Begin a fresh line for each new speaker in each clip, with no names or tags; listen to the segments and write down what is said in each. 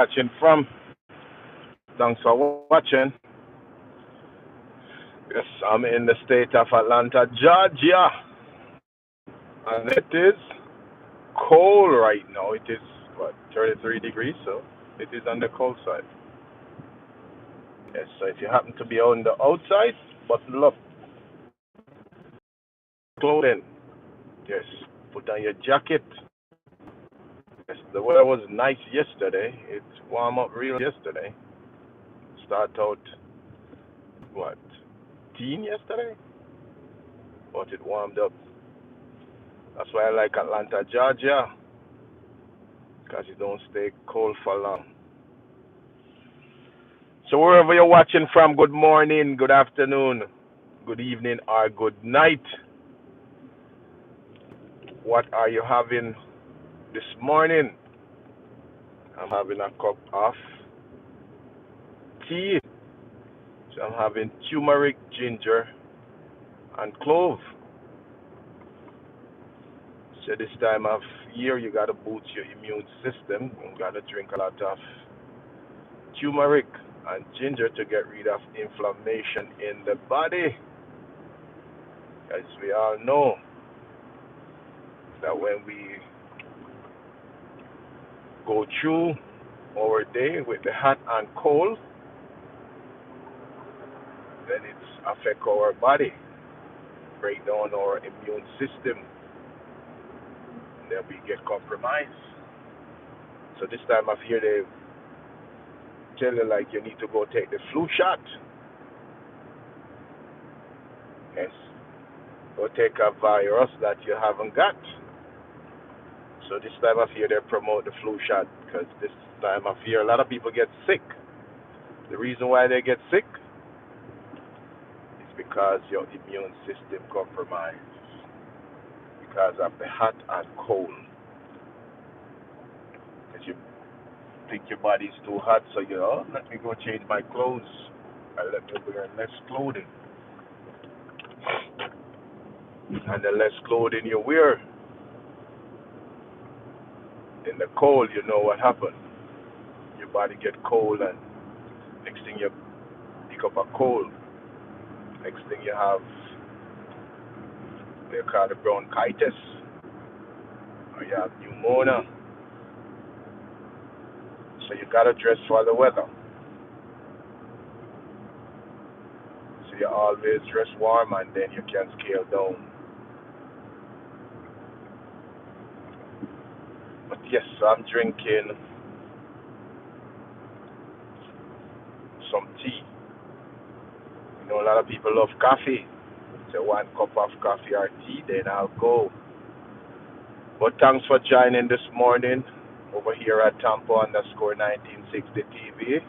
Watching from. Thanks for watching. Yes, I'm in the state of Atlanta, Georgia, and it is cold right now. It is what 33 degrees, so it is on the cold side. Yes, so if you happen to be on the outside, button up, clothing. Yes, put on your jacket. Yes, the weather was nice yesterday. It warmed up real yesterday. Start out what teen yesterday, but it warmed up. That's why I like Atlanta, Georgia, because you don't stay cold for long. So wherever you're watching from, good morning, good afternoon, good evening, or good night. What are you having this morning? I'm having a cup of tea. So I'm having turmeric, ginger, and clove. So this time of year, you gotta boost your immune system. You gotta drink a lot of turmeric and ginger to get rid of inflammation in the body. As we all know, that when we go through our day with the hot and cold, then it's affect our body, break down our immune system, and then we get compromised. So this time of year, they tell you like you need to go take the flu shot. Yes, go take a virus that you haven't got. So this time of year, they promote the flu shot because this time of year, a lot of people get sick. The reason why they get sick is because your immune system compromised because of the hot and cold. Because you think your body's too hot, so you know, let me go change my clothes. And let me wear less clothing. And the less clothing you wear in the cold, you know what happened. Your body get cold, and next thing you pick up a cold. Next thing you have, they call it bronchitis, or you have pneumonia. So you gotta dress for the weather. So you always dress warm, and then you can scale down. But yes, I'm drinking some tea. You know, a lot of people love coffee. So one cup of coffee or tea, then I'll go. But thanks for joining this morning over here at Tampa underscore 1960 TV.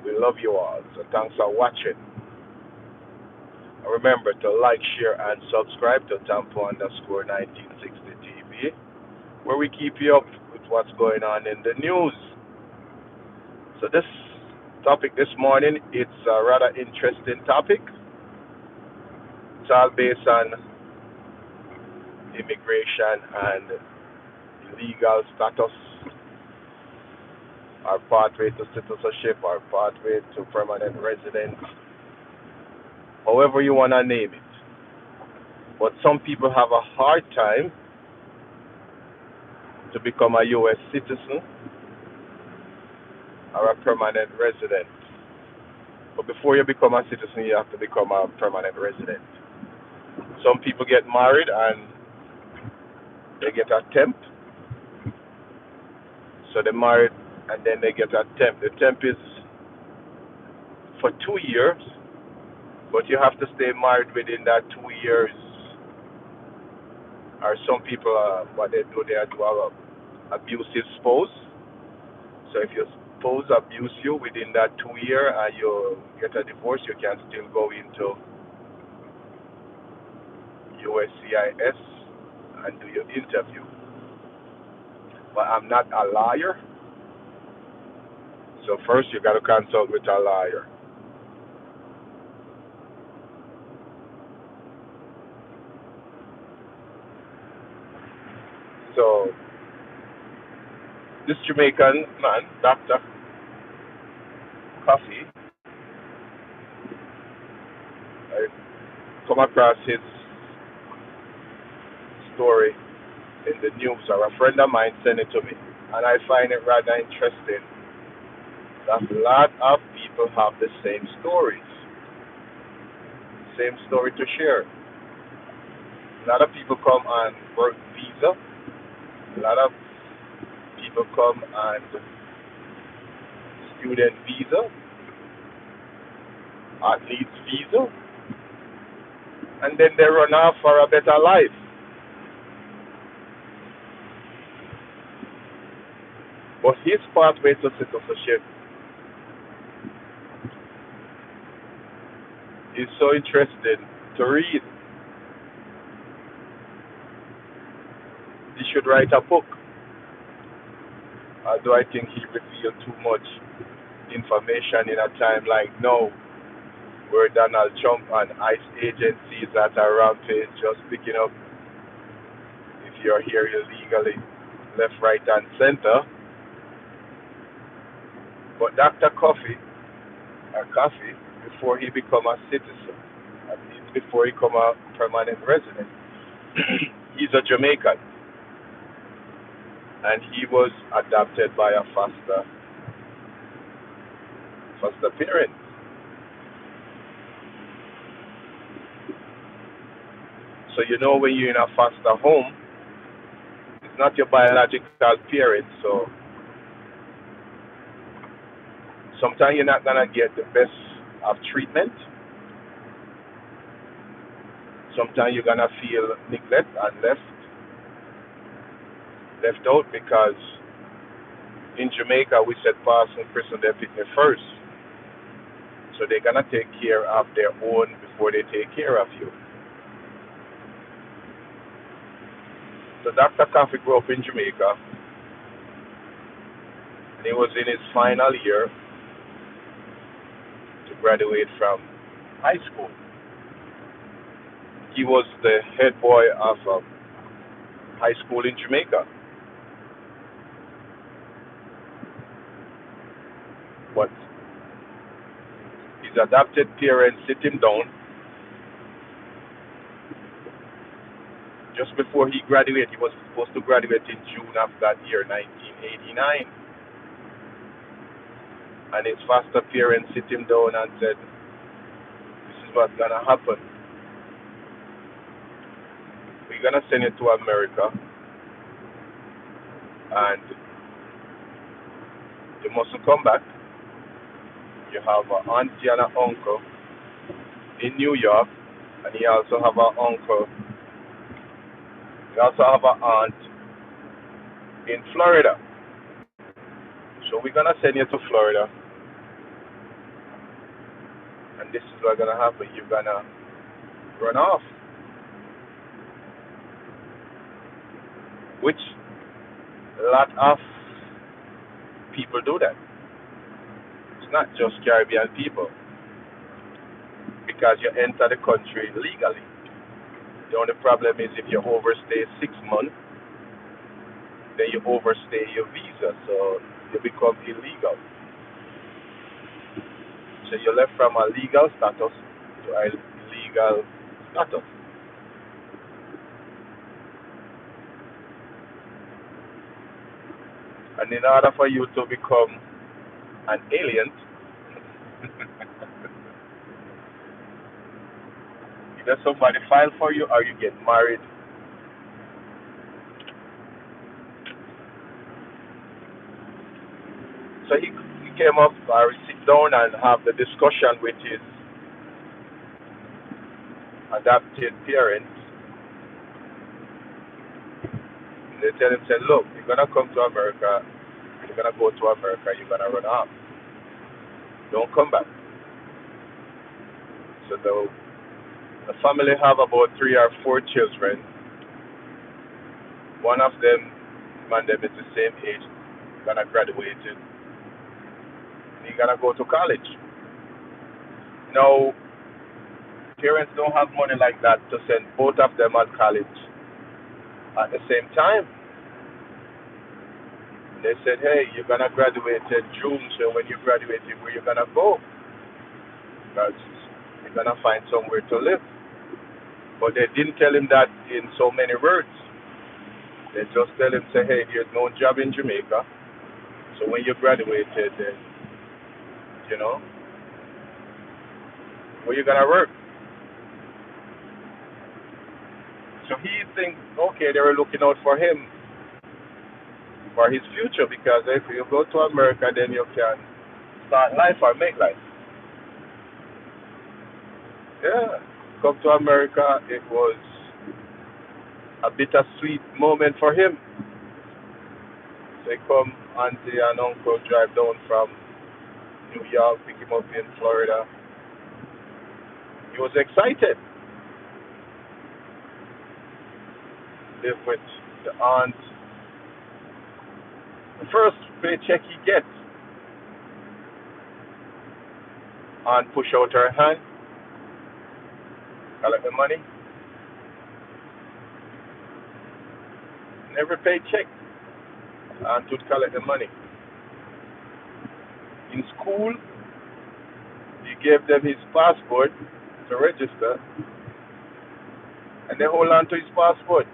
We love you all. So thanks for watching. And remember to like, share, and subscribe to Tampa underscore 1960 TV, where we keep you up with what's going on in the news. So this topic this morning, it's a rather interesting topic. It's all based on immigration and legal status, our pathway to citizenship, our pathway to permanent residence, however you want to name it. But some people have a hard time to become a U.S. citizen or a permanent resident. But before you become a citizen, you have to become a permanent resident. Some people get married and they get a temp. So they married and then they get a temp. The temp is for 2 years, but you have to stay married within that 2 years. Or some people, what they do, they do have a abusive spouse. So if your spouse abuse you within that 2 year and you get a divorce, you can still go into USCIS and do your interview. But I'm not a lawyer, so first you got to consult with a lawyer. So This Jamaican man, Dr. Coffee, I come across his story in the news, or a friend of mine sent it to me, and I find it rather interesting that a lot of people have the same stories, same story to share. A lot of people come on work visa. A lot of people come on student visa, athletes visa, and then they run off for a better life. But his pathway to citizenship is so interesting to read. He should write a book, although I think he revealed too much information in a time like now, where Donald Trump and ICE agencies that are rampant just picking up if you're here illegally, left, right, and center. But Dr. Coffee, or Coffee, before he become a citizen, at least before he become a permanent resident, he's a Jamaican, and he was adopted by a foster parent. So you know when you're in a foster home, it's not your biological parent. So sometimes you're not gonna get the best of treatment. Sometimes you're gonna feel neglect and left out because in Jamaica we said person person they pick me first. So they're gonna take care of their own before they take care of you. So Dr. Coffee grew up in Jamaica, and he was in his final year to graduate from high school. He was the head boy of a high school in Jamaica. But his adopted parents sit him down just before he graduated. He was supposed to graduate in June of that year, 1989. And his foster parents sit him down and said, this is what's going to happen. We're going to send you to America, and you mustn't come back. You have an auntie and an uncle in New York, and you also have an uncle. You also have an aunt in Florida. So we're going to send you to Florida, and this is what's going to happen. You're going to run off, which a lot of people do that. It's not just Caribbean people, because you enter the country legally. The only problem is if you overstay 6 months, then you overstay your visa, so you become illegal. So you left from a legal status to a illegal status. And in order for you to become an alien, either somebody file for you or you get married. So he came up or sit down and have the discussion with his adopted parents. They tell him, say, look, you're gonna come to America, you're gonna go to America, you're gonna run off. Don't come back. So the family have about 3 or 4 children. One of them, man, them is the same age, gonna graduate, and he gonna go to college. Now, parents don't have money like that to send both of them at college at the same time. They said, hey, you're gonna graduate in June, so when you graduate, where you gonna go? Because you're gonna find somewhere to live. But they didn't tell him that in so many words. They just tell him, say, hey, there's no job in Jamaica. So when you graduated, then, you know, where you gonna work? So he thinks, okay, they were looking out for him, for his future, because if you go to America, then you can start life or make life. Yeah, come to America, it was a bittersweet moment for him. They come, auntie and uncle drive down from New York, pick him up in Florida. He was excited. Live with the aunt. The first paycheck he gets, aunt push out her hand, collect the money. Never paycheck, aunt would collect the money. In school, he gave them his passport to register, and they hold on to his passport.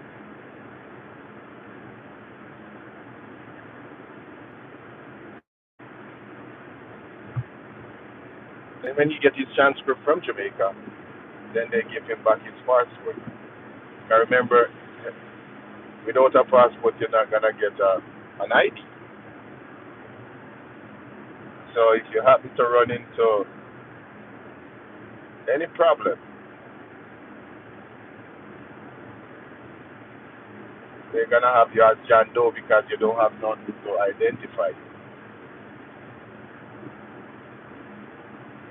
And when he get his transcript from Jamaica, then they give him back his passport. I remember, without a passport, you're not gonna get an ID. So if you happen to run into any problem, they're gonna have you as John Doe because you don't have nothing to identify.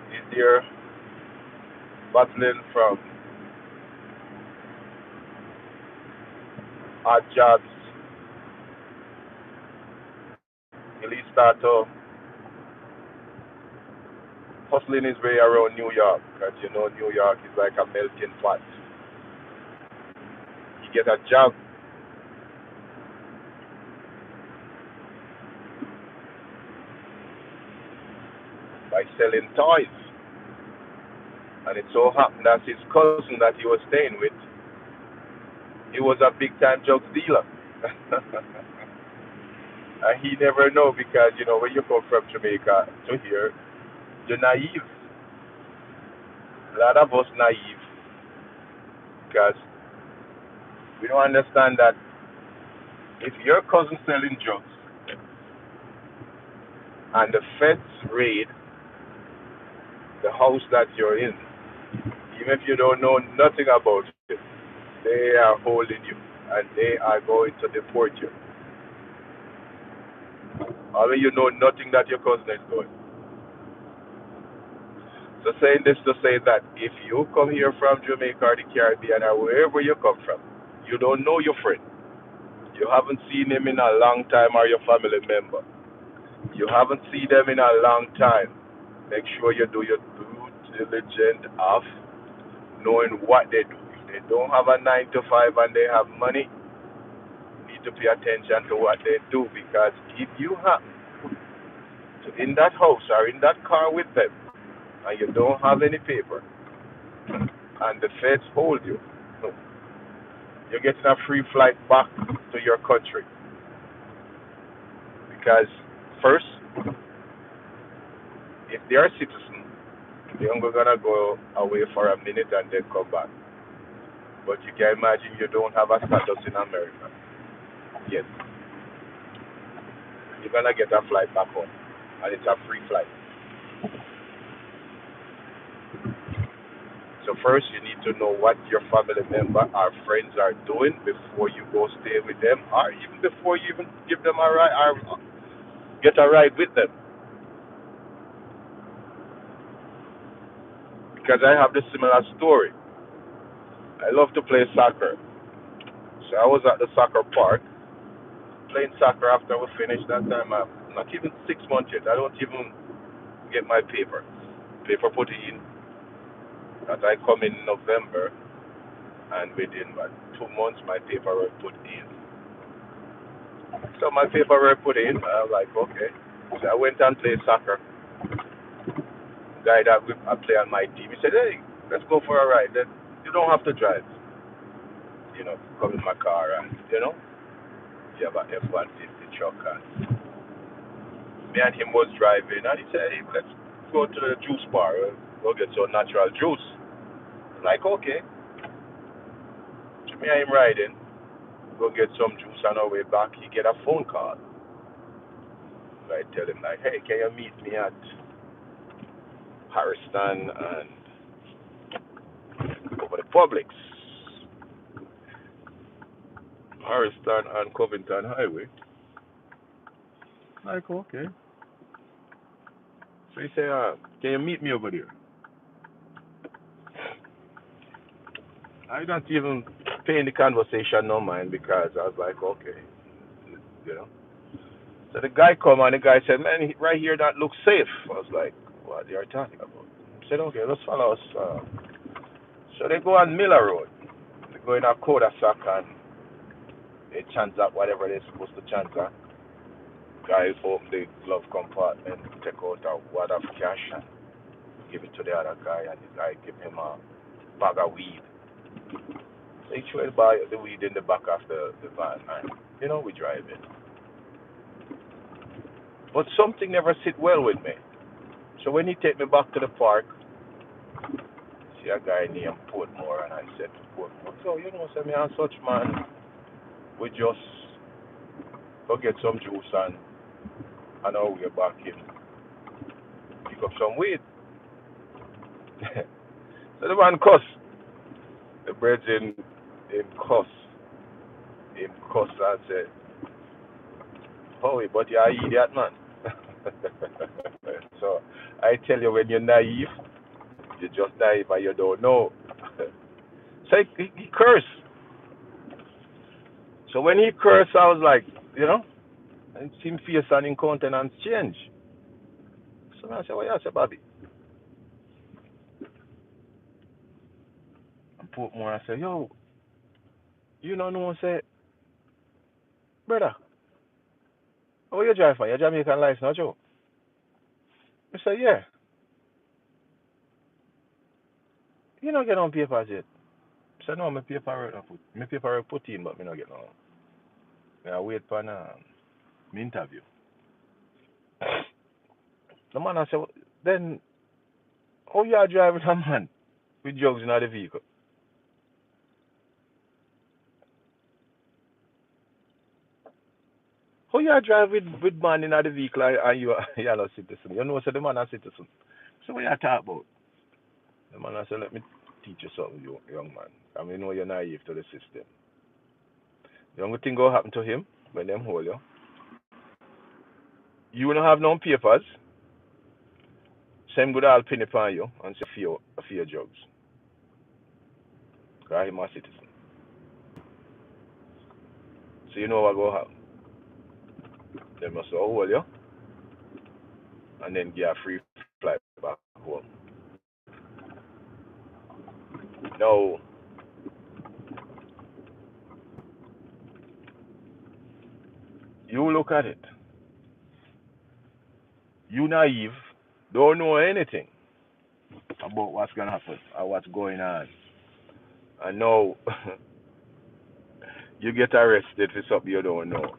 He's there battling from odd jobs. Till he start to hustling his way around New York, because you know New York is like a melting pot. He get a job by selling toys, and it so happened that his cousin that he was staying with, he was a big time drugs dealer. And he never know because you know when you come from Jamaica to here, you're naive. A lot of us naive because we don't understand that if your cousin selling drugs and the feds raid the house that you're in, even if you don't know nothing about it, they are holding you and they are going to deport you. Or you know nothing that your cousin is doing. So saying this to say that if you come here from Jamaica or the Caribbean or wherever you come from, you don't know your friend. You haven't seen him in a long time or your family member. You haven't seen them in a long time. Make sure you do your due diligence of knowing what they do. If they don't have a 9 to 5 and they have money, you need to pay attention to what they do because if you happen to in that house or in that car with them and you don't have any paper and the feds hold you, you're getting a free flight back to your country. Because first, if they are citizens, they're only gonna go away for a minute and then come back. But you can imagine you don't have a status in America yet. You're gonna get a flight back home, and it's a free flight. So first, you need to know what your family member or friends are doing before you go stay with them, or even before you even give them a ride or get a ride with them. Because I have this similar story. I love to play soccer. So I was at the soccer park playing soccer after we finished that time. I'm not even 6 months yet. I don't even get my paper. Paper put in that I come in November and within about 2 months my paper was put in. So my paperwork put in. I was like, okay. So I went and played soccer. Guy that I play on my team, he said, hey, let's go for a ride. Then you don't have to drive. Come in my car and, you have a F-150 truck. And me and him was driving and he said, hey, let's go to the juice bar. Go get some natural juice. I'm like, okay. So me and him riding. Go get some juice on our way back. He get a phone call. So I tell him, like, hey, can you meet me at Harrison and over the Publix? Harrison and Covington Highway. Like, okay. So he say, can you meet me over there? I don't even pay in the conversation no mind because I was like, okay, you know. So the guy come and the guy said, man, right here that looks safe. I was like, what are you talking about? He said, okay, let's follow us. So they go on Miller Road. They go in a cul-de-sac and they chance up whatever they're supposed to chance up. Guy open the glove compartment, take out a wad of cash and give it to the other guy, and the guy give him a bag of weed. So he tried to buy the weed in the back of the van, and we drive it. But something never sit well with me. So when he take me back to the park, see a guy named Portmore, and I said to Portmore, so say me and such man, we just go get some juice and now we're back in, pick up some weed. So the man cuss. The birds in cuss. In cuss and say, Howie, but you're an idiot, man. So I tell you, when you're naive, you're just naive and you don't know. So he cursed. So when he cursed, I was like, and him face and in countenance change. So I said, what you say, Bobby? And Portmore, I said, yo, you know, say, brother, how you drive for? Your Jamaican license, not you? I said, yeah. You don't get on papers yet. I said, no, my paperwork not put. My paperwork put in, but me not get on. I wait for my interview. The man I said, then how you are driving a man with drugs in the vehicle? How you are driving with man in the vehicle and you are not citizen? You know, so the man a citizen. So what you talk about? The man I said, let me teach you something, you young man. I mean, you're naive to the system. The only thing will happen to him when them hold you. You don't have no papers. Same good all penny upon you and say fear drugs. Because I'm a citizen. So you know what go happen. They must hold you and then get a free flight back home. Now, you look at it. You naive, don't know anything about what's gonna happen or what's going on. And now you get arrested for something you don't know.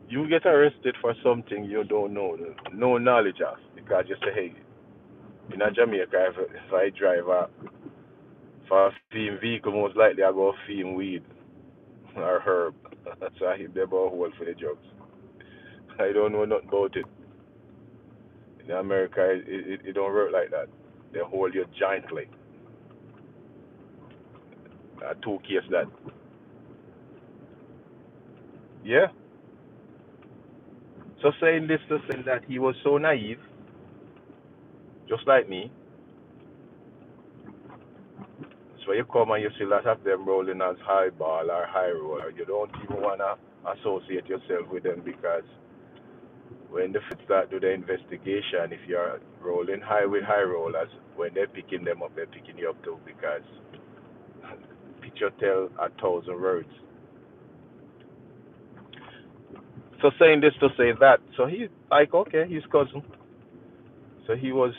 You get arrested for something you don't know, no knowledge of, because you say, hey, in a Jamaica, if I drive for a theme vehicle, most likely I go theme weed or herb. So I hit the ball hole for the drugs. I don't know nothing about it. In America, it don't work like that. They hold you jointly. Two case that. Yeah. So saying this to say that he was so naive, just like me. So you come and you see lots of them rolling as high ball or high roller. You don't even wanna associate yourself with them because when the feds start do the investigation, if you're rolling high with high rollers, when they're picking them up, they're picking you up too because picture tell 1,000 words. So saying this to say that. So he like okay, his cousin. So he was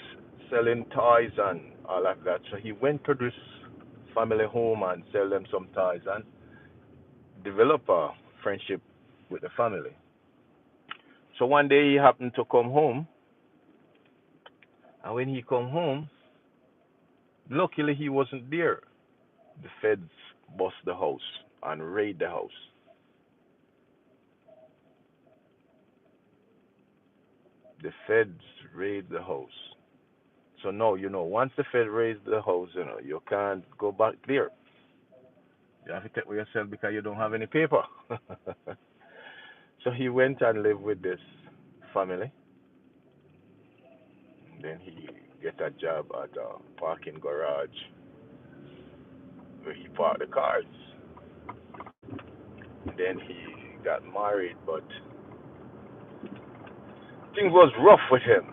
selling toys and all of that. So he went to this family home and sell them some toys and develop a friendship with the family. So one day he happened to come home, and when he come home, luckily he wasn't there. The feds bust the house and raid the house. The feds raid the house. So now once the fed raid the house, you can't go back there. You have to take with yourself because you don't have any paper. So he went and lived with this family. Then he get a job at a parking garage where he parked the cars. Then he got married, but things was rough with him.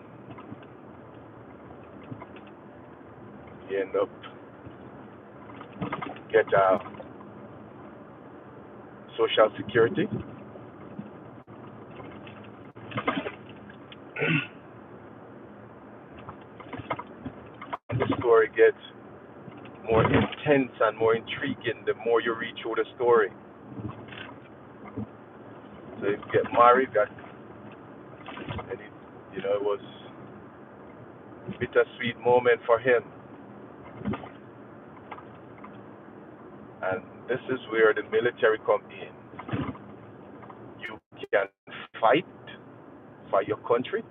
He ended up get a social security. The story gets more intense and more intriguing the more you read through the story. So he get married, and it was a bittersweet moment for him. And this is where the military come in. You can fight for your country,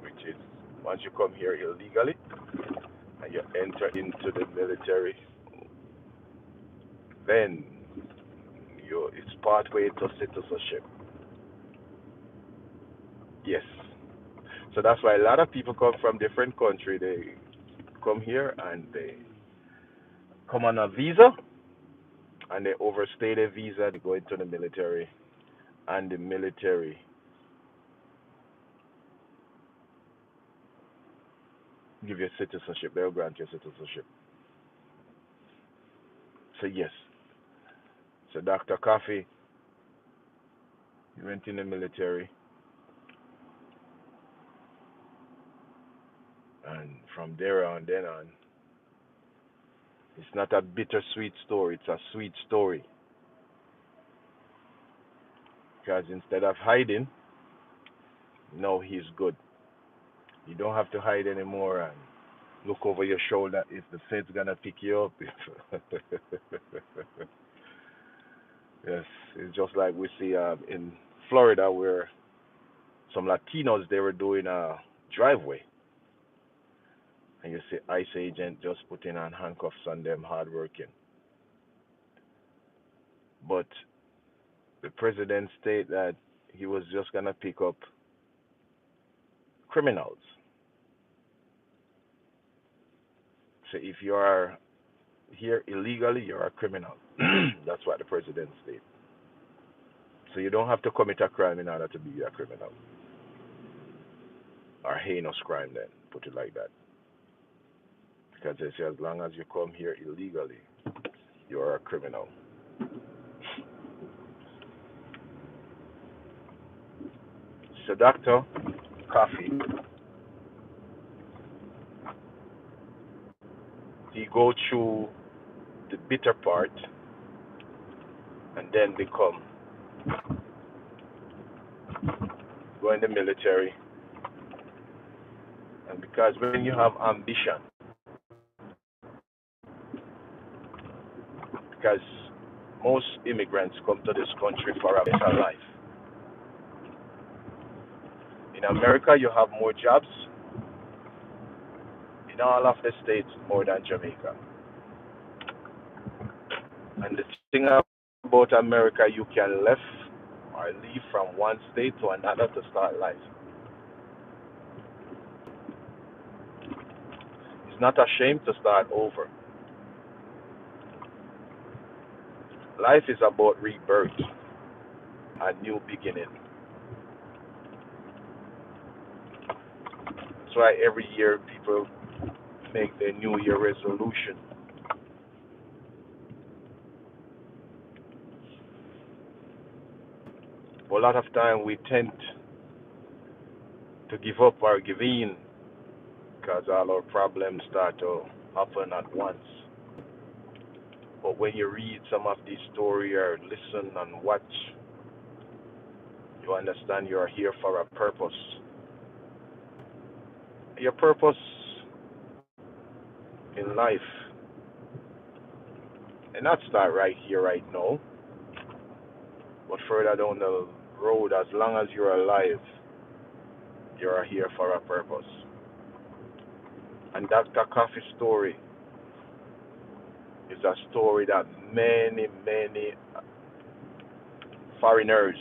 which is once you come here illegally and you enter into the military, then it's pathway to citizenship. Yes. So that's why a lot of people come from different country. They come here and they come on a visa and they overstay their visa. They go into the military, and the military give you citizenship. They'll grant you citizenship. So yes. So Dr. Coffee, he went in the military, and from there on, then on, it's not a bittersweet story. It's a sweet story. Because instead of hiding, no, he's good. You don't have to hide anymore and look over your shoulder if the Fed's gonna pick you up. Yes, it's just like we see in Florida where some Latinos they were doing a driveway, and you see ICE agent just putting on handcuffs on them, hard working. But the president stated that he was just gonna pick up criminals. So if you are here illegally, you're a criminal. That's what the president stated. So you don't have to commit a crime in order to be a criminal. Or heinous crime then, put it like that. Because they say as long as you come here illegally, you're a criminal. So Dr. Coffee, he go through the bitter part and then become go in the military. And because when you have ambition, because most immigrants come to this country for a better life. In America, you have more jobs in all of the states more than Jamaica. And the thing about America, you can leave from one state to another to start life. It's not a shame to start over. Life is about rebirth, a new beginning. That's why every year people make their New Year resolution. But a lot of time we tend to give up or give in because all our problems start to happen at once. But when you read some of these stories or listen and watch, you understand you are here for a purpose. Your purpose in life, and not start right here, right now, but further down the road, as long as you're alive, you are here for a purpose. And Dr. Coffee's story is a story that many, many foreigners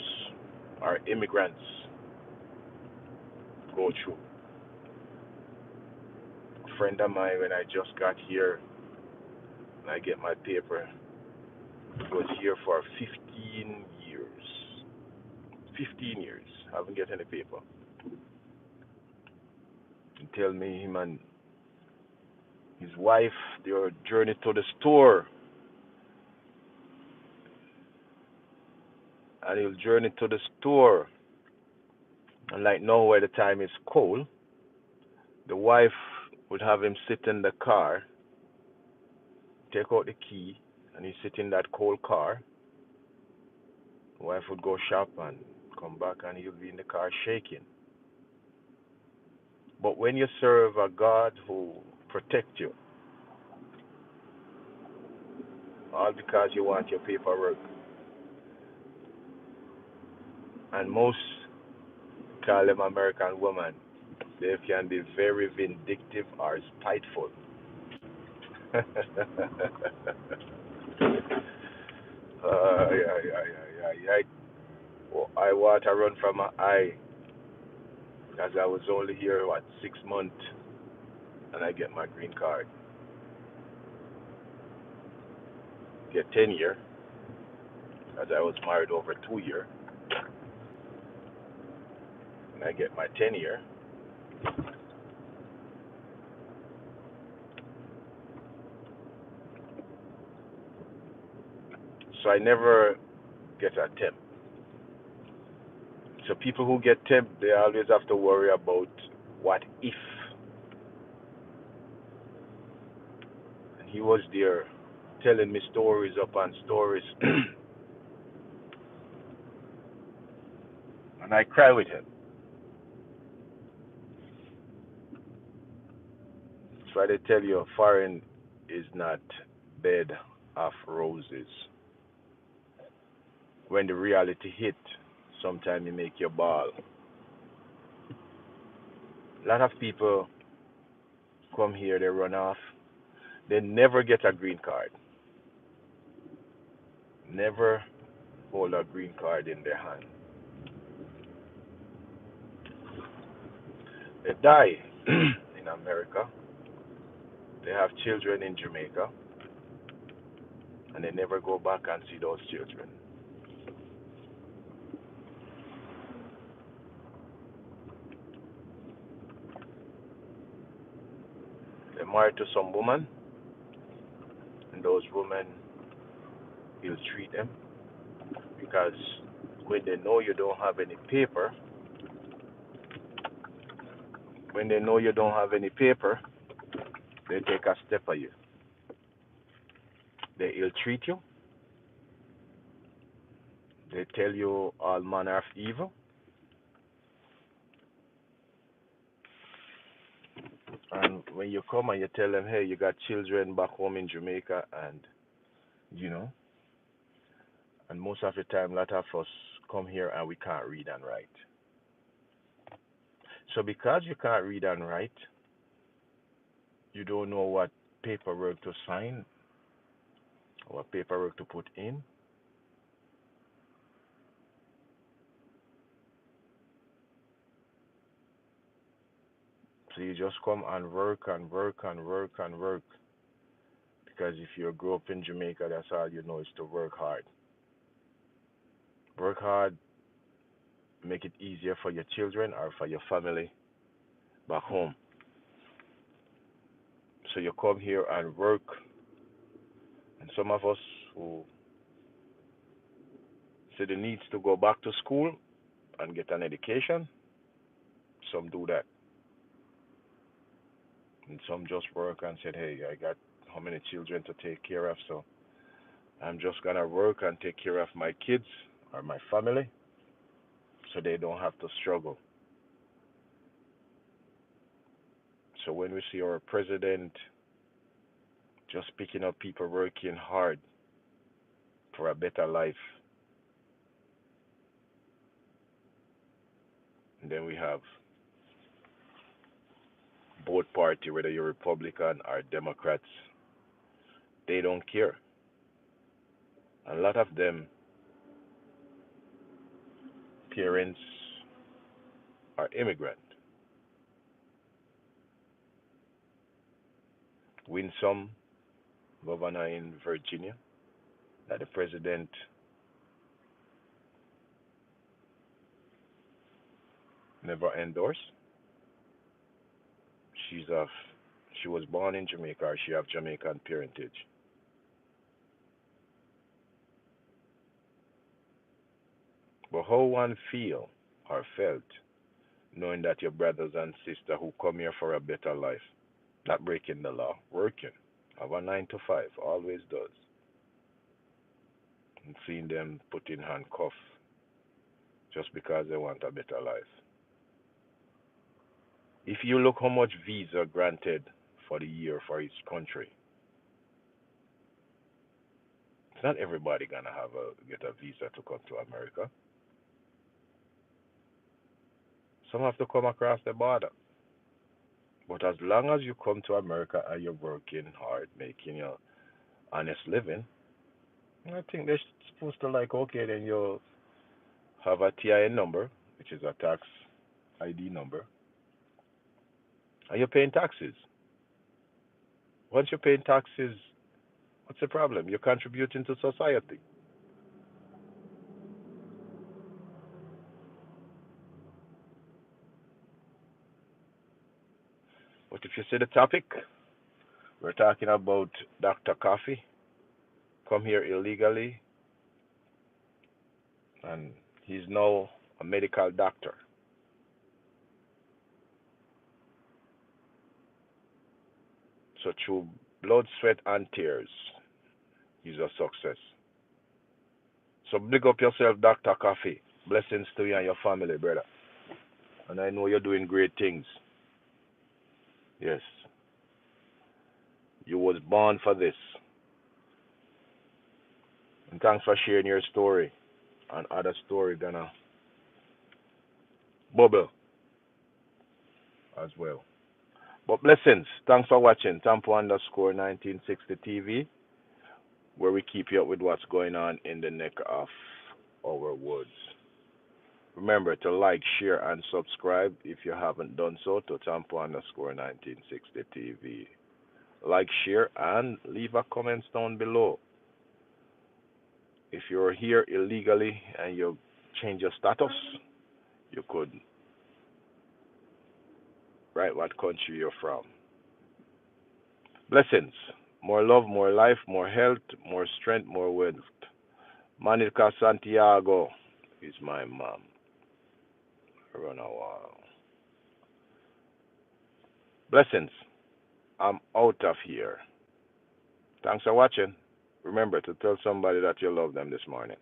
or immigrants go through. A friend of mine, when I just got here and I get my paper, was here for 15 years. 15 years. I haven't get any paper. He tell me him and his wife, they were journey to the store. And he'll journey to the store. And like now where the time is cold, the wife would have him sit in the car, take out the key, and he sit in that cold car. The wife would go shop and come back and he'll be in the car shaking. But when you serve a God who protects you, all because you want your paperwork, and most call them American women, they can be very vindictive or spiteful. Yeah. Oh, I water run from my eye as I was only here, 6 months, and I get my green card. Get 10 year, as I was married over 2 year, and I get my 10 year. So I never get a temp. So people who get temp, they always have to worry about what if. And he was there telling me stories upon stories. And I cry with him. So they tell you foreign is not bed of roses. When the reality hit, sometimes you make your ball. A lot of people come here, they run off. They never get a green card. Never hold a green card in their hand. They die in America. They have children in Jamaica. And they never go back and see those children. They're married to some woman, and those women ill treat them because when they know you don't have any paper, they take a step of you. They ill treat you. They tell you all manner of evil. And when you come and you tell them, hey, you got children back home in Jamaica, and you know, and most of the time, a lot of us come here and we can't read and write. So because you can't read and write, you don't know what paperwork to sign or what paperwork to put in. So you just come and work and work and work and work. Because if you grow up in Jamaica, that's all you know is to work hard. Work hard, make it easier for your children or for your family back home. So you come here and work. And some of us who City needs to go back to school and get an education. Some do that. And some just work and said, hey, I got how many children to take care of, so I'm just gonna work and take care of my kids or my family so they don't have to struggle. So when we see our president just picking up people working hard for a better life, and then we have both party, whether you're Republican or Democrats, they don't care. A lot of them parents are immigrant. Winsome, governor in Virginia, that the president never endorsed. She's of she was born in Jamaica or she have Jamaican parentage. But how one feel or felt knowing that your brothers and sisters who come here for a better life, not breaking the law, working, have a 9 to 5, always does, and seeing them put in handcuffs just because they want a better life. If you look how much visa granted for the year for each country, it's not everybody gonna have a get a visa to come to America. Some have to come across the border. But as long as you come to America and you're working hard, making your honest living, I think they're supposed to like, okay, then you have a TIN number, which is a tax ID number, and you're paying taxes. Once you're paying taxes, what's the problem? You're contributing to society. But if you see the topic, we're talking about Dr. Coffee come here illegally, and he's now a medical doctor. So through blood, sweat, and tears, he's a success. So big up yourself, Dr. Coffee. Blessings to you and your family, brother. And I know you're doing great things. Yes, you was born for this. And thanks for sharing your story. And other story gonna bubble as well. But blessings. Thanks for watching Tampo underscore 1960 TV, where we keep you up with what's going on in the neck of our woods. Remember to like, share, and subscribe if you haven't done so to Tampo underscore 1960 TV. Like, share, and leave a comment down below. If you're here illegally and you change your status, you could write what country you're from. Blessings. More love, more life, more health, more strength, more wealth. Monica Santiago is my mom. Run a while. Blessings. I'm out of here. Thanks for watching. Remember to tell somebody that you love them this morning.